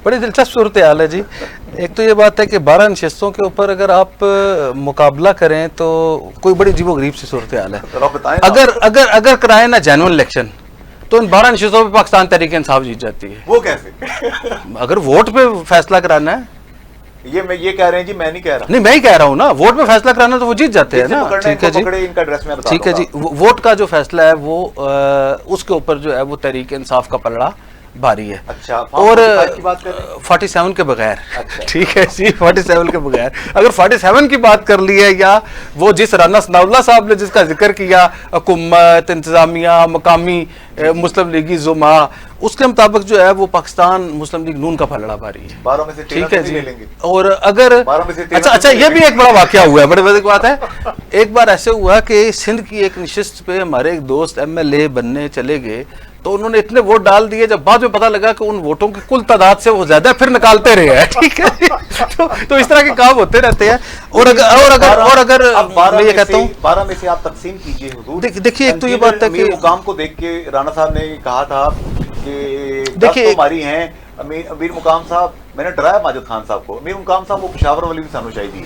بڑی دلچسپ صورتحال ہے جی. ایک تو یہ بات ہے کہ 12 نشستوں کے اوپر اگر آپ مقابلہ کریں تو کوئی بڑی عجیب و غریب سی صورتحال ہے. اگر کرائیں نا جینوئن الیکشن تو ان 12 نشستوں پہ پاکستان تحریک انصاف جیت جاتی ہے. وہ کیسے؟ اگر ووٹ پہ فیصلہ کرانا ہے, یہ کہہ رہے ہیں جی, میں نہیں کہہ رہا. نہیں میں ہی کہہ رہا ہوں نا, ووٹ پہ فیصلہ کرانا تو وہ جیت جاتے ہیں نا. ٹھیک ہے جی, ٹھیک ہے جی. ووٹ کا جو فیصلہ ہے وہ اس کے اوپر جو ہے وہ تحریک انصاف کا پلڑا بھاری ہے. اچھا, اور 47 کے بغیر. ٹھیک ہے جی, 47 کے بغیر اگر 47 کی بات کر لی ہے, یا وہ جس رانا ثناء اللہ صاحب نے جس کا ذکر کیا, حکومت, انتظامیہ, مقامی مسلم لیگی زما, اس کے مطابق جو ہے وہ پاکستان مسلم لیگ نون کا پلڑا بھاری ہے. 12 میں سے 13 ٹھیک ہے نہیں جی. لے لیں گے. اور اگر اچھا یہ بھی ایک بڑا واقعہ ہوا ہے, بڑے مزے کی بات ہے. ایک بار ایسے ہوا کہ سندھ کی ایک نشست پہ ہمارے ایک دوست MLA بننے چلے گئے, تو انہوں نے اتنے ووٹ ڈال دیے, جب بعد میں پتہ لگا کہ ان ووٹوں کی کل تعداد سے وہ زیادہ ہے, پھر نکالتے رہے ہیں. ٹھیک ہے, تو اس طرح کے کام ہوتے رہتے ہیں. اور اگر میں یہ کہتا ہوں 12 میں سے آپ تقسیم کیجئے حضور. دیکھیے ایک تو یہ بات ہے کہ امیر مقام کو دیکھ کے رانا صاحب نے کہا تھا کہ 10 تو ہماری ہیں. امیر مقام صاحب, میں نے ڈرایا ماجد خان صاحب کو, امیر مقام صاحب وہ پشاور والی بھی سانو چاہیے.